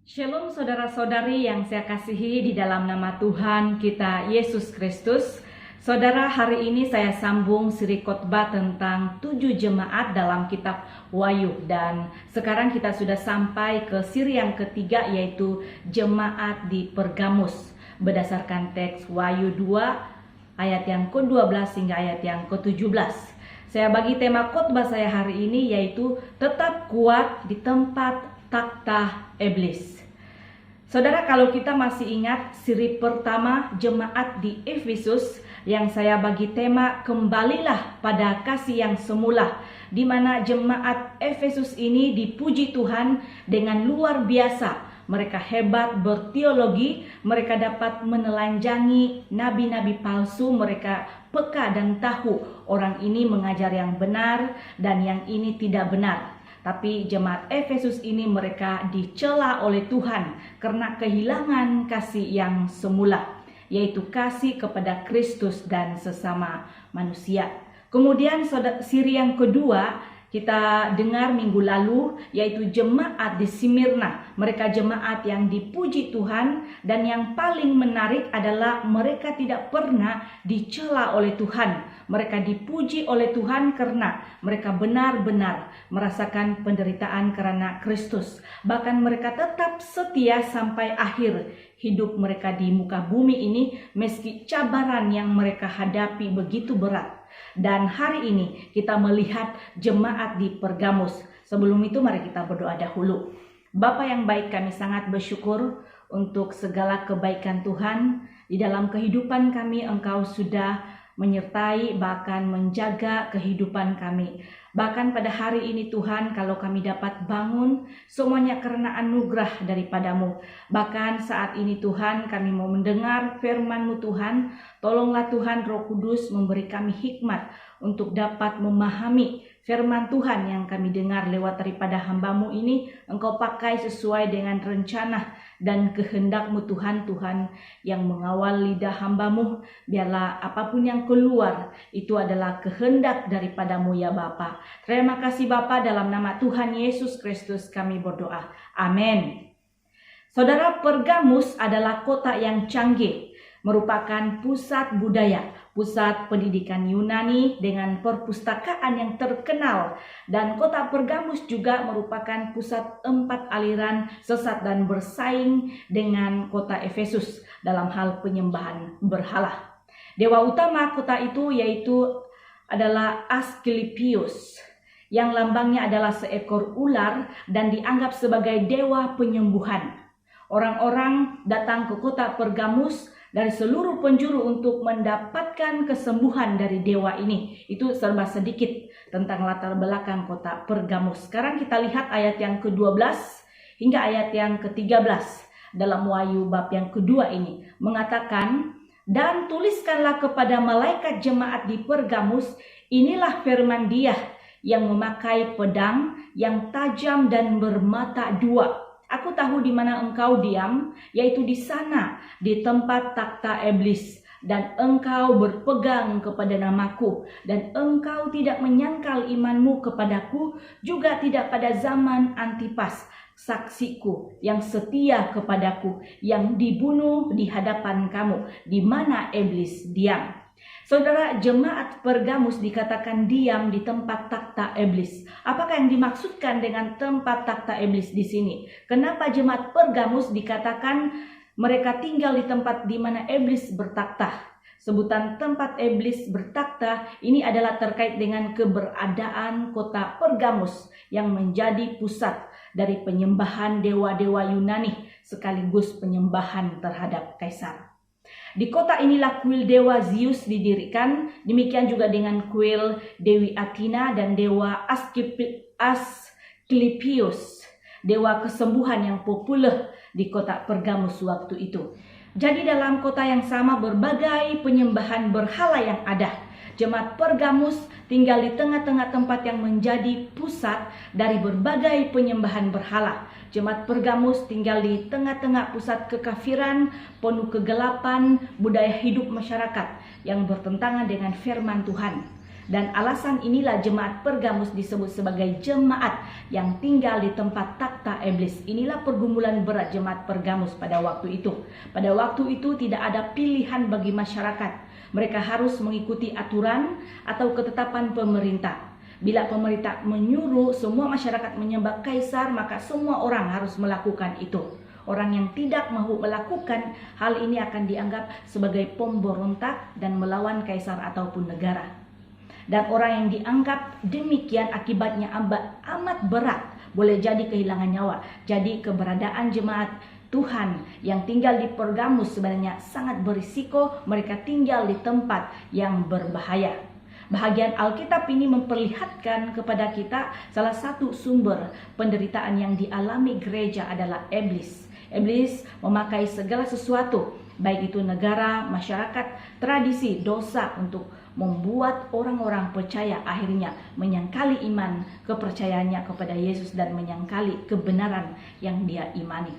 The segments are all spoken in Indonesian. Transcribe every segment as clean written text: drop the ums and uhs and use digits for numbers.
Shalom saudara-saudari yang saya kasihi di dalam nama Tuhan kita Yesus Kristus. Saudara, hari ini saya sambung siri khotbah tentang 7 jemaat dalam kitab Wahyu. Dan sekarang kita sudah sampai ke siri yang ketiga, yaitu jemaat di Pergamus. Berdasarkan teks Wahyu 2 ayat yang ke-12 hingga ayat yang ke-17. Saya bagi tema khotbah saya hari ini yaitu tetap kuat di tempat takhta iblis. Saudara, kalau kita masih ingat siri pertama jemaat di Efesus yang saya bagi tema kembalilah pada kasih yang semula, di mana jemaat Efesus ini dipuji Tuhan dengan luar biasa. Mereka hebat berteologi, mereka dapat menelanjangi nabi-nabi palsu, mereka peka dan tahu orang ini mengajar yang benar dan yang ini tidak benar. Tapi jemaat Efesus ini mereka dicela oleh Tuhan karena kehilangan kasih yang semula, yaitu kasih kepada Kristus dan sesama manusia. Kemudian siri yang kedua kita dengar minggu lalu, yaitu jemaat di Smyrna. Mereka jemaat yang dipuji Tuhan, dan yang paling menarik adalah mereka tidak pernah dicela oleh Tuhan. Mereka dipuji oleh Tuhan karena mereka benar-benar merasakan penderitaan karena Kristus. Bahkan mereka tetap setia sampai akhir hidup mereka di muka bumi ini, meski cabaran yang mereka hadapi begitu berat. Dan hari ini kita melihat jemaat di Pergamus. Sebelum itu mari kita berdoa dahulu. Bapa yang baik, kami sangat bersyukur untuk segala kebaikan Tuhan. Di dalam kehidupan kami Engkau sudah menyertai bahkan menjaga kehidupan kami. Bahkan pada hari ini Tuhan, kalau kami dapat bangun, semuanya karena anugerah daripadamu. Bahkan saat ini Tuhan, kami mau mendengar firman-Mu Tuhan. Tolonglah Tuhan Roh Kudus memberi kami hikmat untuk dapat memahami firman Tuhan yang kami dengar lewat daripada hamba-Mu ini. Engkau pakai sesuai dengan rencana dan kehendak-Mu Tuhan, Tuhan yang mengawal lidah hamba-Mu. Biarlah apapun yang keluar itu adalah kehendak daripada-Mu ya Bapa. Terima kasih Bapa, dalam nama Tuhan Yesus Kristus kami berdoa. Amin. Saudara, Pergamus adalah kota yang canggih, merupakan pusat budaya, pusat pendidikan Yunani dengan perpustakaan yang terkenal. Dan kota Pergamus juga merupakan pusat 4 aliran sesat dan bersaing dengan kota Efesus dalam hal penyembahan berhala. Dewa utama kota itu yaitu adalah Asklepios, yang lambangnya adalah seekor ular dan dianggap sebagai dewa penyembuhan. Orang-orang datang ke kota Pergamus dari seluruh penjuru untuk mendapatkan kesembuhan dari dewa ini. Itu serba sedikit tentang latar belakang kota Pergamus. Sekarang kita lihat ayat yang ke-12 hingga ayat yang ke-13 dalam Wahyu bab yang kedua ini. Mengatakan, dan tuliskanlah kepada malaikat jemaat di Pergamus, inilah firman Dia yang memakai pedang yang tajam dan bermata dua. Aku tahu di mana engkau diam, yaitu di sana, di tempat takhta iblis. Dan engkau berpegang kepada namaku, dan engkau tidak menyangkal imanmu kepadaku, juga tidak pada zaman Antipas, saksiku yang setia kepadaku, yang dibunuh di hadapan kamu, di mana iblis diam. Saudara, jemaat Pergamus dikatakan diam di tempat takhta iblis. Apakah yang dimaksudkan dengan tempat takhta iblis di sini? Kenapa jemaat Pergamus dikatakan mereka tinggal di tempat di mana iblis bertakhta? Sebutan tempat iblis bertakhta ini adalah terkait dengan keberadaan kota Pergamus yang menjadi pusat dari penyembahan dewa-dewa Yunani sekaligus penyembahan terhadap kaisar. Di kota inilah kuil dewa Zeus didirikan, demikian juga dengan kuil Dewi Athena dan dewa Asklepios, dewa kesembuhan yang populer di kota Pergamus waktu itu. Jadi dalam kota yang sama berbagai penyembahan berhala yang ada. Jemaat Pergamus tinggal di tengah-tengah tempat yang menjadi pusat dari berbagai penyembahan berhala. Jemaat Pergamus tinggal di tengah-tengah pusat kekafiran, penuh kegelapan, budaya hidup masyarakat yang bertentangan dengan firman Tuhan. Dan alasan inilah jemaat Pergamus disebut sebagai jemaat yang tinggal di tempat takhta iblis. Inilah pergumulan berat jemaat Pergamus pada waktu itu. Pada waktu itu tidak ada pilihan bagi masyarakat. Mereka harus mengikuti aturan atau ketetapan pemerintah. Bila pemerintah menyuruh semua masyarakat menyembah kaisar, maka semua orang harus melakukan itu. Orang yang tidak mau melakukan hal ini akan dianggap sebagai pemberontak dan melawan kaisar ataupun negara. Dan orang yang dianggap demikian akibatnya amat berat, boleh jadi kehilangan nyawa. Jadi keberadaan jemaat Tuhan yang tinggal di Pergamus sebenarnya sangat berisiko. Mereka tinggal di tempat yang berbahaya. Bahagian Alkitab ini memperlihatkan kepada kita salah satu sumber penderitaan yang dialami gereja adalah iblis. Iblis memakai segala sesuatu, baik itu negara, masyarakat, tradisi, dosa untuk membuat orang-orang percaya akhirnya menyangkali iman kepercayaannya kepada Yesus dan menyangkali kebenaran yang dia imani.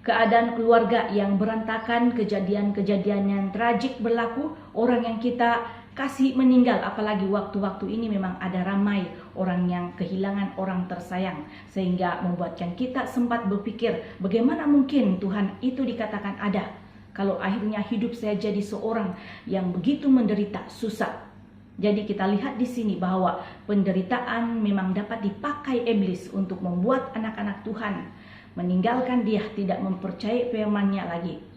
Keadaan keluarga yang berantakan, kejadian-kejadian yang tragik berlaku, orang yang kita kasih meninggal, apalagi waktu-waktu ini memang ada ramai orang yang kehilangan orang tersayang, sehingga membuatkan kita sempat berpikir bagaimana mungkin Tuhan itu dikatakan ada kalau akhirnya hidup saya jadi seorang yang begitu menderita, susah. Jadi kita lihat di sini bahwa penderitaan memang dapat dipakai iblis untuk membuat anak-anak Tuhan meninggalkan dia, tidak mempercayai firman-Nya lagi.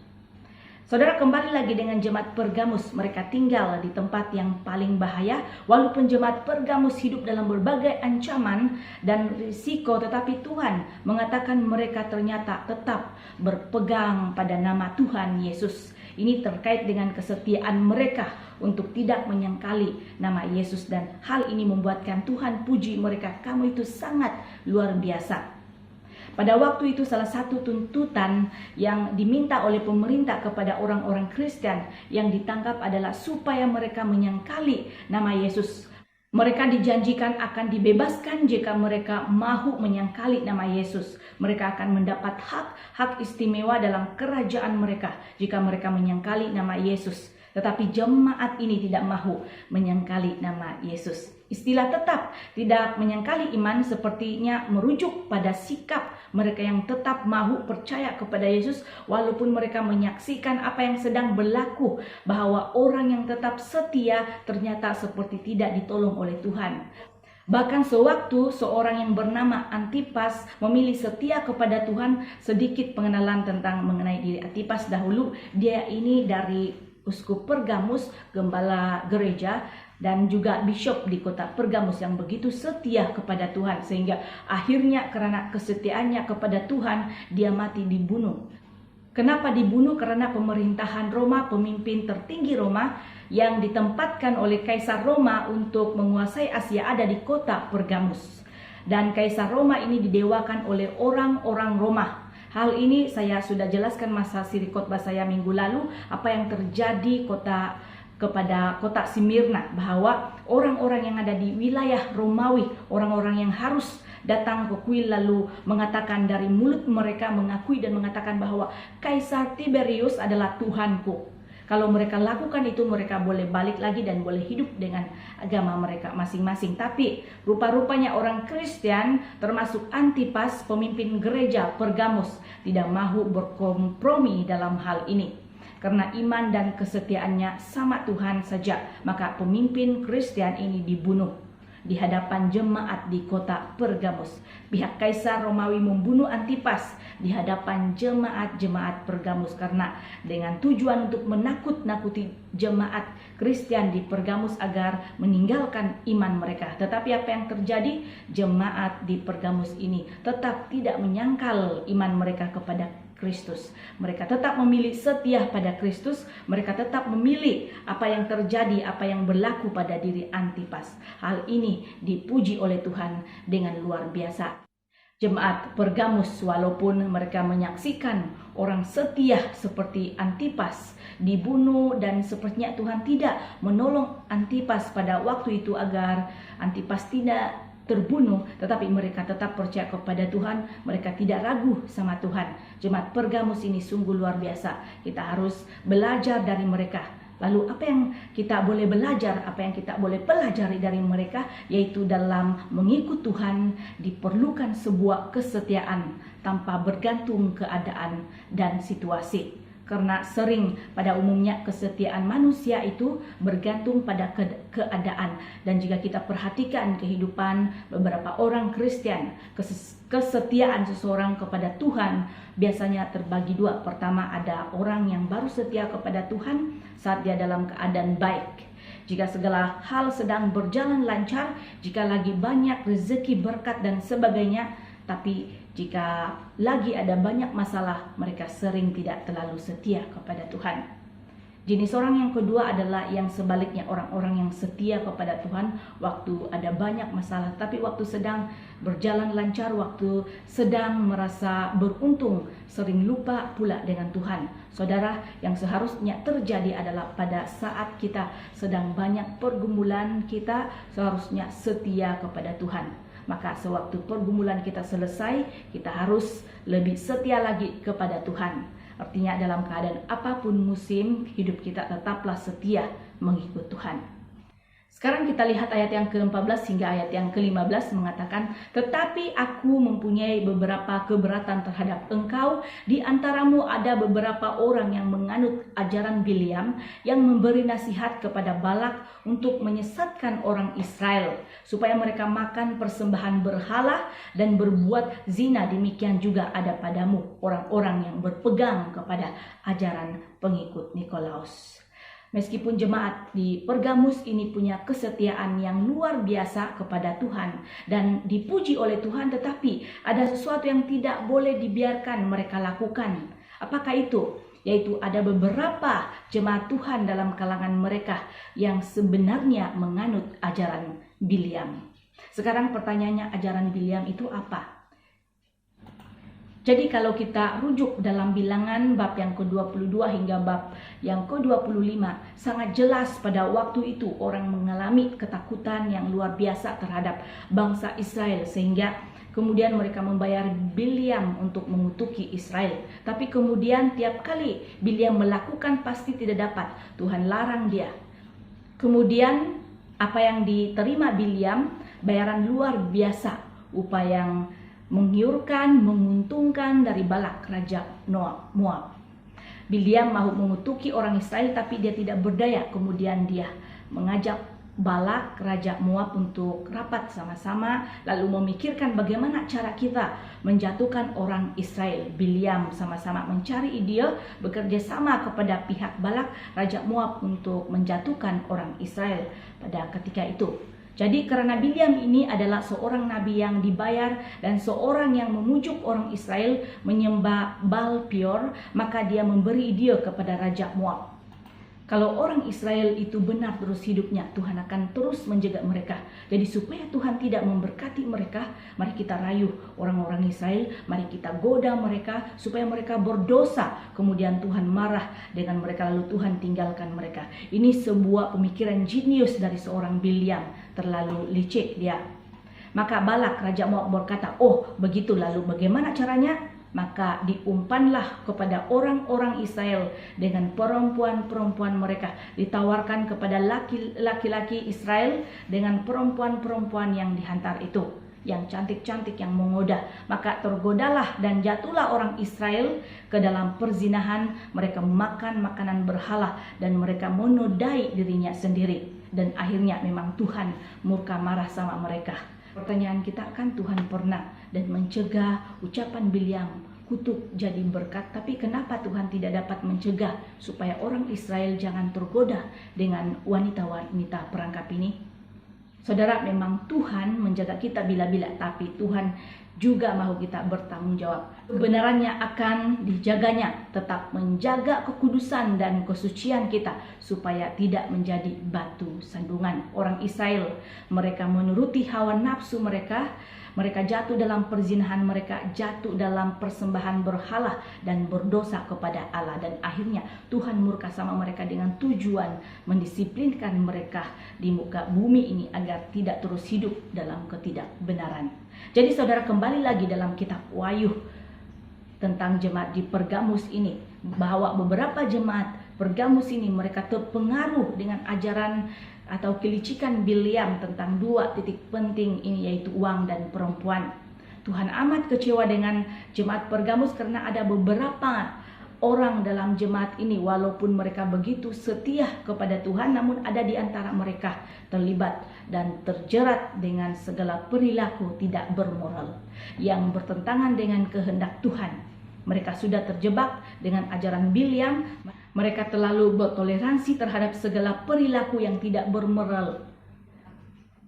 Saudara, kembali lagi dengan jemaat Pergamus. Mereka tinggal di tempat yang paling bahaya. Walaupun jemaat Pergamus hidup dalam berbagai ancaman dan risiko, tetapi Tuhan mengatakan mereka ternyata tetap berpegang pada nama Tuhan Yesus. Ini terkait dengan kesetiaan mereka untuk tidak menyangkali nama Yesus. Dan hal ini membuatkan Tuhan puji mereka, kamu itu sangat luar biasa. Pada waktu itu salah satu tuntutan yang diminta oleh pemerintah kepada orang-orang Kristen yang ditangkap adalah supaya mereka menyangkali nama Yesus. Mereka dijanjikan akan dibebaskan jika mereka mahu menyangkali nama Yesus. Mereka akan mendapat hak istimewa dalam kerajaan mereka jika mereka menyangkali nama Yesus. Tetapi jemaat ini tidak mahu menyangkali nama Yesus. Istilah tetap tidak menyangkali iman sepertinya merujuk pada sikap mereka yang tetap mahu percaya kepada Yesus walaupun mereka menyaksikan apa yang sedang berlaku, bahwa orang yang tetap setia ternyata seperti tidak ditolong oleh Tuhan. Bahkan sewaktu seorang yang bernama Antipas memilih setia kepada Tuhan, sedikit pengenalan tentang mengenai diri Antipas dahulu. Dia ini dari Uskup Pergamus, gembala gereja, dan juga bishop di kota Pergamus yang begitu setia kepada Tuhan, sehingga akhirnya karena kesetiaannya kepada Tuhan dia mati dibunuh. Kenapa dibunuh? Karena pemerintahan Roma, pemimpin tertinggi Roma yang ditempatkan oleh Kaisar Roma untuk menguasai Asia ada di kota Pergamus. Dan Kaisar Roma ini didewakan oleh orang-orang Roma. Hal ini saya sudah jelaskan masa siri khotbah saya minggu lalu, apa yang terjadi kepada kota Smyrna, bahwa orang-orang yang ada di wilayah Romawi, orang-orang yang harus datang ke kuil lalu mengatakan dari mulut mereka, mengakui dan mengatakan bahwa Kaisar Tiberius adalah Tuhanku. Kalau mereka lakukan itu, mereka boleh balik lagi dan boleh hidup dengan agama mereka masing-masing. Tapi rupa-rupanya orang Kristen, termasuk Antipas, pemimpin gereja Pergamus, tidak mahu berkompromi dalam hal ini. Karena iman dan kesetiaannya sama Tuhan saja, maka pemimpin Kristen ini dibunuh di hadapan jemaat di kota Pergamus. Pihak Kaisar Romawi membunuh Antipas di hadapan jemaat-jemaat Pergamus karena dengan tujuan untuk menakut-nakuti jemaat Kristen di Pergamus agar meninggalkan iman mereka. Tetapi apa yang terjadi? Jemaat di Pergamus ini tetap tidak menyangkal iman mereka kepada Kristus. Mereka tetap memilih setia pada Kristus. Mereka tetap memilih apa yang terjadi, apa yang berlaku pada diri Antipas. Hal ini dipuji oleh Tuhan dengan luar biasa. Jemaat Pergamus, walaupun mereka menyaksikan orang setia seperti Antipas dibunuh, dan sepertinya Tuhan tidak menolong Antipas pada waktu itu agar Antipas tidak terbunuh, tetapi mereka tetap percaya kepada Tuhan. Mereka tidak ragu sama Tuhan. Jemaat Pergamus ini sungguh luar biasa. Kita harus belajar dari mereka. Lalu apa yang kita boleh belajar, apa yang kita boleh pelajari dari mereka, yaitu dalam mengikut Tuhan diperlukan sebuah kesetiaan tanpa bergantung keadaan dan situasi. Karena sering pada umumnya kesetiaan manusia itu bergantung pada keadaan. Dan jika kita perhatikan kehidupan beberapa orang Kristen, kesetiaan seseorang kepada Tuhan biasanya terbagi dua. Pertama, ada orang yang baru setia kepada Tuhan saat dia dalam keadaan baik. Jika segala hal sedang berjalan lancar, jika lagi banyak rezeki, berkat dan sebagainya, tapi jika lagi ada banyak masalah, mereka sering tidak terlalu setia kepada Tuhan. Jenis orang yang kedua adalah yang sebaliknya, orang-orang yang setia kepada Tuhan waktu ada banyak masalah, tapi waktu sedang berjalan lancar, waktu sedang merasa beruntung, sering lupa pula dengan Tuhan. Saudara, yang seharusnya terjadi adalah pada saat kita sedang banyak pergumulan, kita seharusnya setia kepada Tuhan. Maka sewaktu pergumulan kita selesai, kita harus lebih setia lagi kepada Tuhan. Artinya dalam keadaan apapun musim, hidup kita tetaplah setia mengikut Tuhan. Sekarang kita lihat ayat yang ke-14 hingga ayat yang ke-15 mengatakan, "Tetapi aku mempunyai beberapa keberatan terhadap engkau. Di antaramu ada beberapa orang yang menganut ajaran Bileam, yang memberi nasihat kepada Balak untuk menyesatkan orang Israel, supaya mereka makan persembahan berhala dan berbuat zina. Demikian juga ada padamu orang-orang yang berpegang kepada ajaran pengikut Nikolaus." Meskipun jemaat di Pergamus ini punya kesetiaan yang luar biasa kepada Tuhan dan dipuji oleh Tuhan, tetapi ada sesuatu yang tidak boleh dibiarkan mereka lakukan. Apakah itu? Yaitu ada beberapa jemaat Tuhan dalam kalangan mereka yang sebenarnya menganut ajaran Bileam. Sekarang pertanyaannya, ajaran Bileam itu apa? Jadi kalau kita rujuk dalam Bilangan bab yang ke-22 hingga bab yang ke-25, sangat jelas pada waktu itu orang mengalami ketakutan yang luar biasa terhadap bangsa Israel, sehingga kemudian mereka membayar Bileam untuk mengutuki Israel. Tapi kemudian tiap kali Bileam melakukan pasti tidak dapat, Tuhan larang dia. Kemudian apa yang diterima Bileam? Bayaran luar biasa, upaya yang menggiurkan, menguntungkan dari Balak, raja Moab. Bileam mau mengutuki orang Israel, tapi dia tidak berdaya. Kemudian dia mengajak Balak, raja Moab, untuk rapat sama-sama, lalu memikirkan bagaimana cara kita menjatuhkan orang Israel. Bileam sama-sama mencari ide, bekerja sama kepada pihak Balak, raja Moab, untuk menjatuhkan orang Israel pada ketika itu. Jadi karena Bileam ini adalah seorang nabi yang dibayar dan seorang yang memujuk orang Israel menyembah Baal Peor, maka dia memberi ide kepada Raja Moab. Kalau orang Israel itu benar terus hidupnya, Tuhan akan terus menjaga mereka. Jadi supaya Tuhan tidak memberkati mereka, mari kita rayuh orang-orang Israel, mari kita goda mereka supaya mereka berdosa. Kemudian Tuhan marah dengan mereka, lalu Tuhan tinggalkan mereka. Ini sebuah pemikiran jenius dari seorang Bileam, terlalu licik dia. Maka Balak, raja Moab, berkata, "Oh begitu, lalu bagaimana caranya?" Maka diumpanlah kepada orang-orang Israel dengan perempuan-perempuan mereka. Ditawarkan kepada laki-laki Israel dengan perempuan-perempuan yang dihantar itu, yang cantik-cantik, yang menggoda. Maka tergodalah dan jatuhlah orang Israel ke dalam perzinahan. Mereka makan makanan berhala dan mereka menodai dirinya sendiri. Dan akhirnya memang Tuhan murka marah sama mereka. Pertanyaan kita, kan Tuhan pernah dan mencegah ucapan Bileam kutuk jadi berkat, tapi kenapa Tuhan tidak dapat mencegah supaya orang Israel jangan tergoda dengan wanita-wanita perangkap ini? Saudara, memang Tuhan menjaga kita bila-bila, tapi Tuhan juga mau kita bertanggung jawab. Kebenarannya akan dijaganya, tetap menjaga kekudusan dan kesucian kita supaya tidak menjadi batu sandungan. Orang Israel, mereka menuruti hawa nafsu mereka, mereka jatuh dalam perzinahan, mereka jatuh dalam persembahan berhala dan berdosa kepada Allah. Dan akhirnya Tuhan murka sama mereka dengan tujuan mendisiplinkan mereka di muka bumi ini agar tidak terus hidup dalam ketidakbenaran. Jadi saudara, kembali lagi dalam kitab Wahyu tentang jemaat di Pergamus ini, bahwa beberapa jemaat Pergamus ini mereka terpengaruh dengan ajaran atau kelicikan Bileam tentang dua titik penting ini, yaitu uang dan perempuan. Tuhan amat kecewa dengan jemaat Pergamus karena ada beberapa orang dalam jemaat ini, walaupun mereka begitu setia kepada Tuhan, namun ada di antara mereka terlibat dan terjerat dengan segala perilaku tidak bermoral yang bertentangan dengan kehendak Tuhan. Mereka sudah terjebak dengan ajaran Bileam. Mereka terlalu bertoleransi terhadap segala perilaku yang tidak bermoral,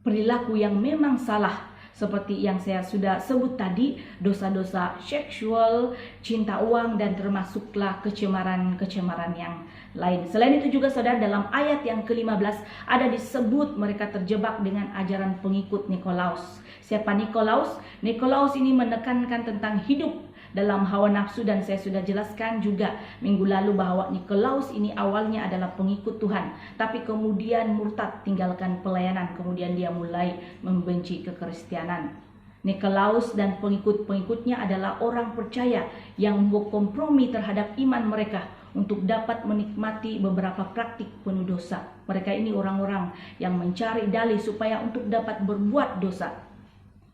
perilaku yang memang salah, seperti yang saya sudah sebut tadi, dosa-dosa seksual, cinta uang, dan termasuklah kecemaran-kecemaran yang lain. Selain itu juga saudara, dalam ayat yang ke-15 ada disebut mereka terjebak dengan ajaran pengikut Nikolaus. Siapa Nikolaus? Nikolaus ini menekankan tentang hidup dalam hawa nafsu, dan saya sudah jelaskan juga minggu lalu bahwa Nikolaus ini awalnya adalah pengikut Tuhan, tapi kemudian murtad, tinggalkan pelayanan, kemudian dia mulai membenci kekristenan. Nikolaus dan pengikut-pengikutnya adalah orang percaya yang berkompromi terhadap iman mereka untuk dapat menikmati beberapa praktik penuh dosa. Mereka ini orang-orang yang mencari dalih supaya untuk dapat berbuat dosa.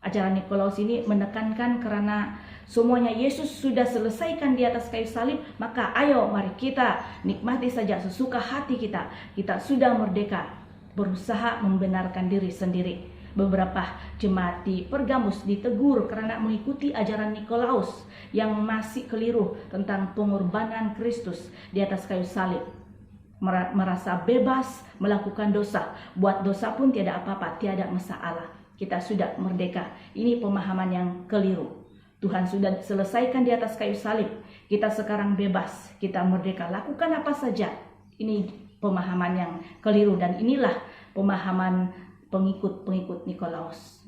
Ajaran Nikolaus ini menekankan karena semuanya Yesus sudah selesaikan di atas kayu salib, maka ayo mari kita nikmati saja sesuka hati kita. Kita sudah merdeka, berusaha membenarkan diri sendiri. Beberapa jemaat di Pergamus ditegur karena mengikuti ajaran Nikolaus yang masih keliru tentang pengorbanan Kristus di atas kayu salib. Merasa bebas melakukan dosa, buat dosa pun tiada apa-apa, tiada masalah. Kita sudah merdeka. Ini pemahaman yang keliru. Tuhan sudah selesaikan di atas kayu salib. Kita sekarang bebas, kita merdeka, lakukan apa saja. Ini pemahaman yang keliru, dan inilah pemahaman pengikut-pengikut Nikolaus.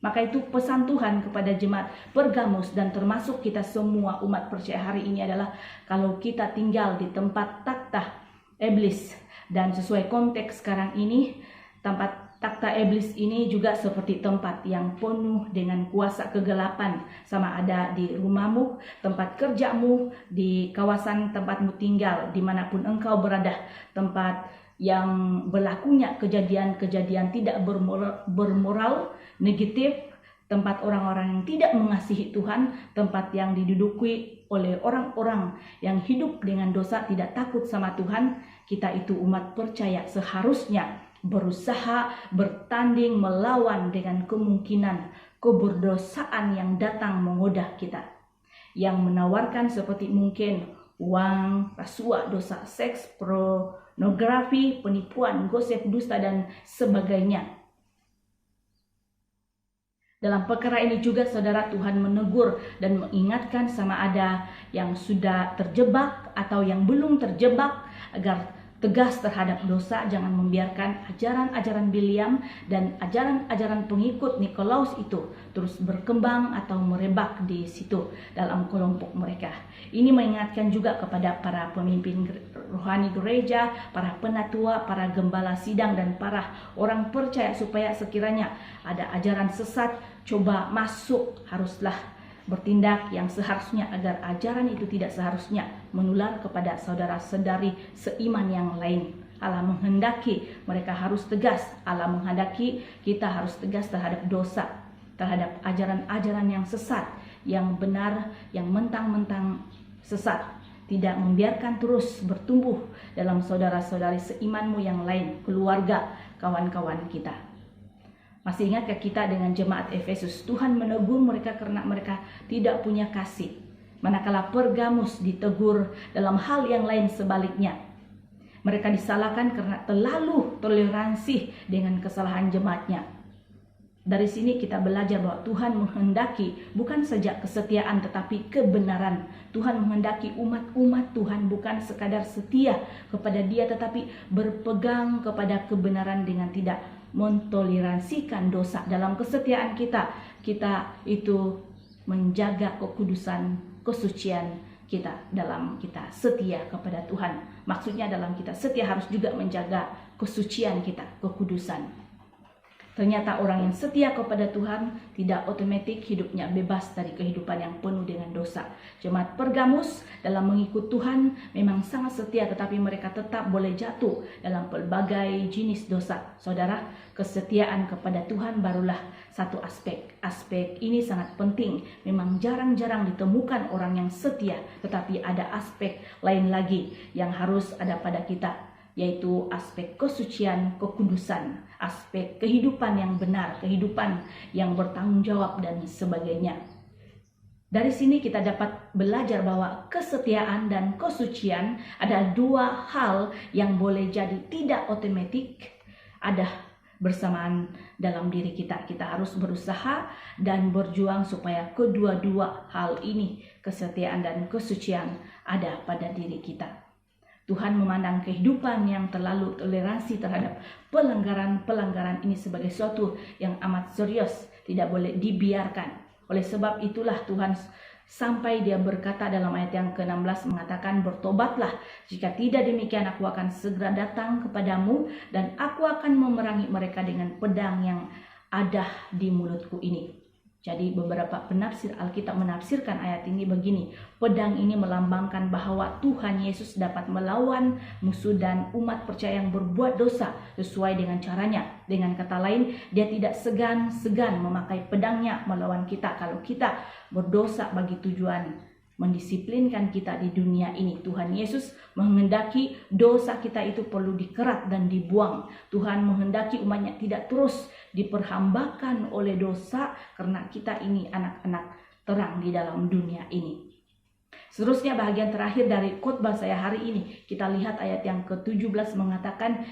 Maka itu pesan Tuhan kepada jemaat Pergamus dan termasuk kita semua umat percaya hari ini adalah, kalau kita tinggal di tempat takhta iblis, dan sesuai konteks sekarang ini, tempat takhta iblis ini juga seperti tempat yang penuh dengan kuasa kegelapan, sama ada di rumahmu, tempat kerjamu, di kawasan tempatmu tinggal, dimanapun engkau berada, tempat yang berlakunya kejadian-kejadian tidak bermoral, negatif, tempat orang-orang yang tidak mengasihi Tuhan, tempat yang diduduki oleh orang-orang yang hidup dengan dosa, tidak takut sama Tuhan. Kita itu umat percaya seharusnya berusaha bertanding melawan dengan kemungkinan keberdosaan yang datang menggoda kita, yang menawarkan seperti mungkin uang, rasuah, dosa seks, pornografi, penipuan, gosip, dusta, dan sebagainya. Dalam perkara ini juga saudara, Tuhan menegur dan mengingatkan sama ada yang sudah terjebak atau yang belum terjebak agar tegas terhadap dosa. Jangan membiarkan ajaran-ajaran Bileam dan ajaran-ajaran pengikut Nikolaus itu terus berkembang atau merebak di situ dalam kelompok mereka. Ini mengingatkan juga kepada para pemimpin rohani gereja, para penatua, para gembala sidang, dan para orang percaya supaya sekiranya ada ajaran sesat coba masuk, haruslah bertindak yang seharusnya agar ajaran itu tidak seharusnya menular kepada saudara-saudari seiman yang lain. Allah menghendaki mereka harus tegas. Allah menghendaki kita harus tegas terhadap dosa, terhadap ajaran-ajaran yang sesat, yang benar, yang mentang-mentang sesat. Tidak membiarkan terus bertumbuh dalam saudara-saudari seimanmu yang lain, keluarga, kawan-kawan kita. Masih ingatkah kita dengan jemaat Efesus? Tuhan menegur mereka karena mereka tidak punya kasih. Manakala Pergamus ditegur dalam hal yang lain sebaliknya. Mereka disalahkan karena terlalu toleransi dengan kesalahan jemaatnya. Dari sini kita belajar bahwa Tuhan menghendaki bukan saja kesetiaan tetapi kebenaran. Tuhan menghendaki umat-umat Tuhan bukan sekadar setia kepada Dia tetapi berpegang kepada kebenaran dengan tidak mentoleransikan dosa. Dalam kesetiaan kita itu menjaga kekudusan, kesucian kita. Dalam kita setia kepada Tuhan, maksudnya dalam kita setia harus juga menjaga kesucian kita, kekudusan. Ternyata orang yang setia kepada Tuhan tidak otomatis hidupnya bebas dari kehidupan yang penuh dengan dosa. Jemaat Pergamus dalam mengikut Tuhan memang sangat setia, tetapi mereka tetap boleh jatuh dalam pelbagai jenis dosa. Saudara, kesetiaan kepada Tuhan barulah satu aspek. Aspek ini sangat penting. Memang jarang-jarang ditemukan orang yang setia, tetapi ada aspek lain lagi yang harus ada pada kita, yaitu aspek kesucian, kekudusan, aspek kehidupan yang benar, kehidupan yang bertanggung jawab, dan sebagainya. Dari sini kita dapat belajar bahwa kesetiaan dan kesucian adalah dua hal yang boleh jadi tidak otomatis ada bersamaan dalam diri kita. Kita harus berusaha dan berjuang supaya kedua-dua hal ini, kesetiaan dan kesucian, ada pada diri kita. Tuhan memandang kehidupan yang terlalu toleransi terhadap pelanggaran-pelanggaran ini sebagai sesuatu yang amat serius, tidak boleh dibiarkan. Oleh sebab itulah Tuhan sampai dia berkata dalam ayat yang ke-16 mengatakan, bertobatlah, jika tidak demikian aku akan segera datang kepadamu dan aku akan memerangi mereka dengan pedang yang ada di mulutku ini. Jadi beberapa penafsir Alkitab menafsirkan ayat ini begini, pedang ini melambangkan bahwa Tuhan Yesus dapat melawan musuh dan umat percaya yang berbuat dosa sesuai dengan caranya. Dengan kata lain, dia tidak segan-segan memakai pedangnya melawan kita kalau kita berdosa bagi tujuan mendisiplinkan kita di dunia ini. Tuhan Yesus menghendaki dosa kita itu perlu dikerat dan dibuang. Tuhan menghendaki umatnya tidak terus diperhambakan oleh dosa, karena kita ini anak-anak terang di dalam dunia ini. Seterusnya bagian terakhir dari khotbah saya hari ini, kita lihat ayat yang ke-17 mengatakan,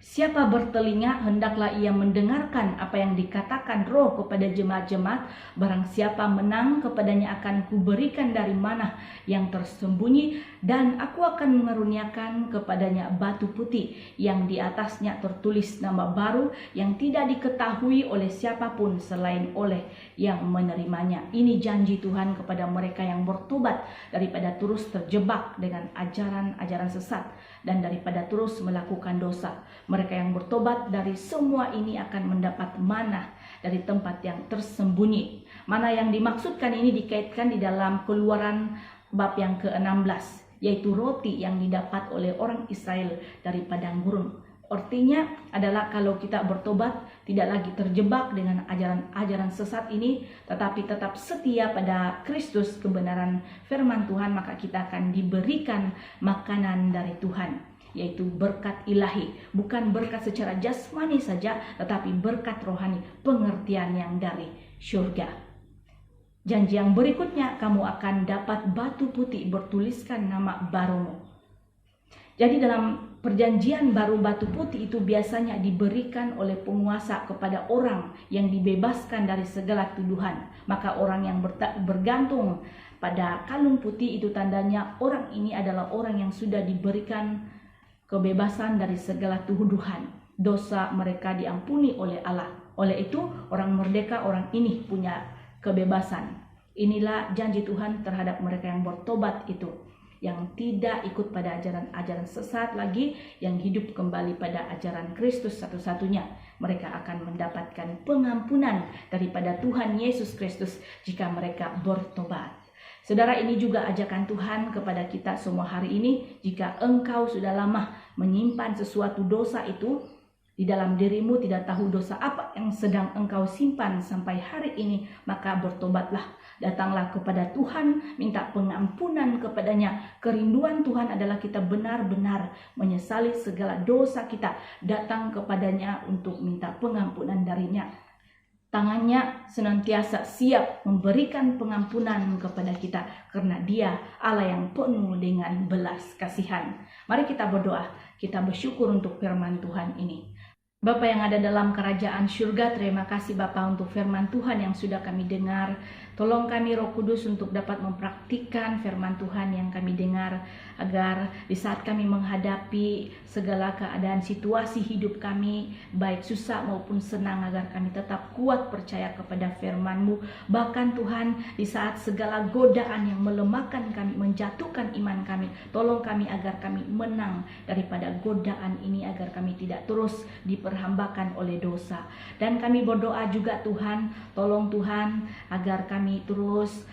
siapa bertelinga hendaklah ia mendengarkan apa yang dikatakan Roh kepada jemaat-jemaat. Barang siapa menang, kepadanya akan kuberikan dari manah yang tersembunyi, dan aku akan mengaruniakan kepadanya batu putih yang di atasnya tertulis nama baru yang tidak diketahui oleh siapapun selain oleh yang menerimanya. Ini janji Tuhan kepada mereka yang bertobat daripada terus terjebak dengan ajaran-ajaran sesat dan daripada terus melakukan dosa. Mereka yang bertobat dari semua ini akan mendapat manah dari tempat yang tersembunyi. Mana yang dimaksudkan ini dikaitkan di dalam Keluaran bab yang ke-16, yaitu roti yang didapat oleh orang Israel dari padang gurun. Artinya adalah kalau kita bertobat, tidak lagi terjebak dengan ajaran-ajaran sesat ini, tetapi tetap setia pada Kristus, kebenaran firman Tuhan, maka kita akan diberikan makanan dari Tuhan, yaitu berkat ilahi. Bukan berkat secara jasmani saja, tetapi berkat rohani, pengertian yang dari surga. Janji yang berikutnya, kamu akan dapat batu putih bertuliskan nama barumu. Jadi dalam perjanjian baru, batu putih itu biasanya diberikan oleh penguasa kepada orang yang dibebaskan dari segala tuduhan. Maka orang yang bergantung pada kalung putih itu tandanya orang ini adalah orang yang sudah diberikan kebebasan dari segala tuduhan. Dosa mereka diampuni oleh Allah. Oleh itu orang merdeka, orang ini punya kebebasan. Inilah janji Tuhan terhadap mereka yang bertobat itu, yang tidak ikut pada ajaran-ajaran sesat lagi, yang hidup kembali pada ajaran Kristus satu-satunya. Mereka akan mendapatkan pengampunan daripada Tuhan Yesus Kristus jika mereka bertobat. Saudara, ini juga ajakan Tuhan kepada kita semua hari ini. Jika engkau sudah lama menyimpan sesuatu dosa itu di dalam dirimu, tidak tahu dosa apa yang sedang engkau simpan sampai hari ini, maka bertobatlah. Datanglah kepada Tuhan, minta pengampunan kepadanya. Kerinduan Tuhan adalah kita benar-benar menyesali segala dosa kita, datang kepadanya untuk minta pengampunan darinya. Tangannya senantiasa siap memberikan pengampunan kepada kita, karena Dia Allah yang penuh dengan belas kasihan. Mari kita berdoa, kita bersyukur untuk firman Tuhan ini. Bapa yang ada dalam kerajaan surga, terima kasih Bapa untuk firman Tuhan yang sudah kami dengar. Tolong kami Roh Kudus untuk dapat mempraktikkan firman Tuhan yang kami dengar, agar di saat kami menghadapi segala keadaan situasi hidup kami, baik susah maupun senang, agar kami tetap kuat percaya kepada firman-Mu. Bahkan Tuhan, di saat segala godaan yang melemahkan kami, menjatuhkan iman kami, tolong kami agar kami menang daripada godaan ini, agar kami tidak terus diperhambakan oleh dosa. Dan kami berdoa juga Tuhan, tolong Tuhan agar kami terus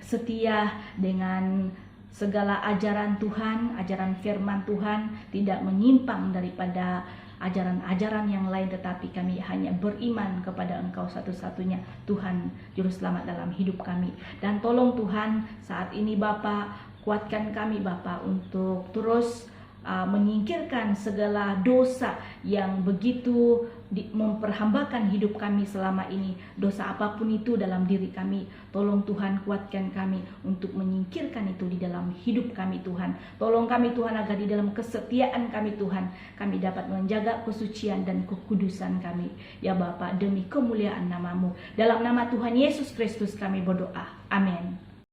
setia dengan segala ajaran Tuhan, ajaran firman Tuhan, tidak menyimpang daripada ajaran-ajaran yang lain, tetapi kami hanya beriman kepada Engkau satu-satunya Tuhan Juru Selamat dalam hidup kami. Dan tolong Tuhan saat ini Bapa, kuatkan kami Bapa untuk terus menyingkirkan segala dosa yang begitu memperhambakan hidup kami selama ini. Dosa apapun itu dalam diri kami, tolong Tuhan kuatkan kami untuk menyingkirkan itu di dalam hidup kami Tuhan. Tolong kami Tuhan agar di dalam kesetiaan kami Tuhan, kami dapat menjaga kesucian dan kekudusan kami. Ya Bapa, demi kemuliaan nama-Mu. Dalam nama Tuhan Yesus Kristus kami berdoa. Amin.